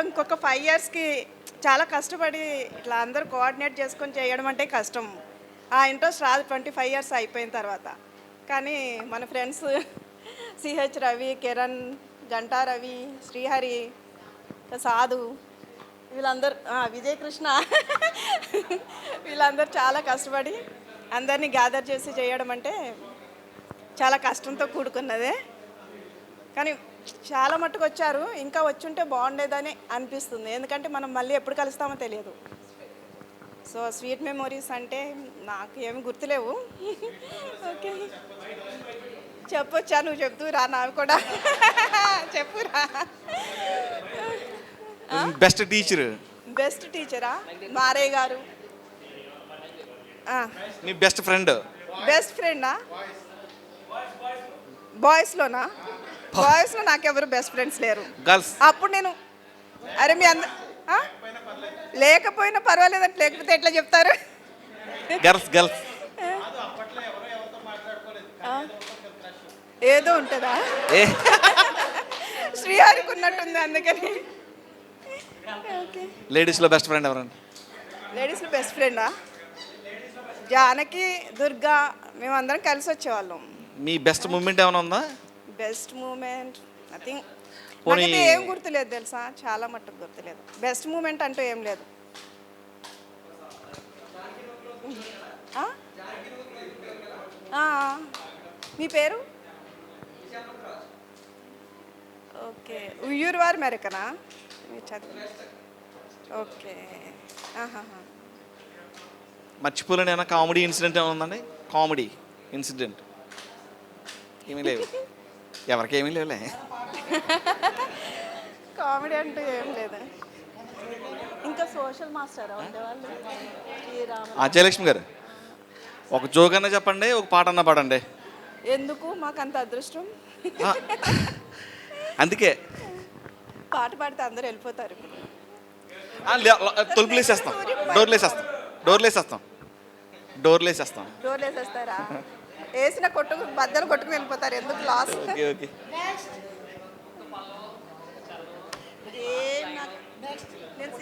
ఇంకొక 5 ఇయర్స్‌కి చాలా కష్టపడి ఇట్లా అందరూ కోఆర్డినేట్ చేసుకొని చేయడం అంటే కష్టం. ఆ ఇంట్రెస్ట్ రాదు 25 ఇయర్స్ అయిపోయిన తర్వాత. కానీ మన ఫ్రెండ్స్ సిహెచ్ రవి, కిరణ్, గంటా రవి, శ్రీహరి, సాధు వీళ్ళందరూ విజయ్ కృష్ణ వీళ్ళందరూ చాలా కష్టపడి అందరినీ గ్యాదర్ చేసి చేయడం అంటే చాలా కష్టంతో కూడుకున్నదే. కానీ చాలా మట్టుకు వచ్చారు. ఇంకా వచ్చుంటే బాగుండేదని అనిపిస్తుంది. ఎందుకంటే మనం మళ్ళీ ఎప్పుడు కలుస్తామో తెలియదు. సో స్వీట్ మెమొరీస్ అంటే నాకు ఏమి గుర్తులేవు. ఓకే, చెప్పొచ్చా? నువ్వు చెప్తురా, నాకు కూడా చెప్పురా. బెస్ట్ టీచర్, బెస్ట్ టీచరా మారే గారు. మీ బెస్ట్ ఫ్రెండ్. బెస్ట్ ఫ్రెండా? బాయ్స్లోనా? బాయ్స్లో నాకెవరు బెస్ట్ ఫ్రెండ్స్ లేరు. గర్ల్స్. అప్పుడు నేను అరే మీ లేకపోయినా పర్వాలేదంటే లేకపోతే ఎట్లా చెప్తారు? గర్ల్స్ గర్ల్స్ ఏదో ఉంటుందా? ఏ శ్రీహరికి ఉన్నట్టుంది అందుకని. ఓకే, లేడీస్లో బెస్ట్ ఫ్రెండ్ ఎవరండి? లేడీస్లో బెస్ట్ ఫ్రెండా? జానకి, దుర్గా, మేమందరం కలిసి వచ్చేవాళ్ళం. మీ బెస్ట్ మూమెంట్ ఏమైనా ఉందా? Best moment nothing. పోనీ నాకైతే ఏం గుర్తులేదు తెలుసా, చాలా మట్టుకు గుర్తులేదు. బెస్ట్ మూమెంట్ అంటూ ఏం లేదు. మీ పేరు? ఓకే, ఉయ్యూరు వారి మెరకనా చదువు? ఓకే. మర్చిపోలేని ఏమైనా కామెడీ ఇన్సిడెంట్ ఏమైనా ఉందండి? కామెడీ ఇన్సిడెంట్ ఏమీ లేవు, ఎవరికేమీ లేవులే. కామెడీ అంటూ ఏం లేదు. ఇంకా సోషల్ మాస్టర్ ఉండేవాళ్ళు జయలక్ష్మి గారు, ఒక జోక్ అన్నా చెప్పండి, ఒక పాట అన్నా పాడండి. ఎందుకు మాకు అంత అదృష్టం? అందుకే పాట పాడితే అందరూ వెళ్ళిపోతారు. తలుపులేసేస్తాం, డోర్లేసేస్తాం, డోర్లేసేస్తాం, డోర్లేసేస్తాం. డోర్లేసేస్తారా? వేసిన బద్దలు కొట్టుకుని వెళ్ళిపోతారు. ఎందుకు లాస్? Okay okay. నేను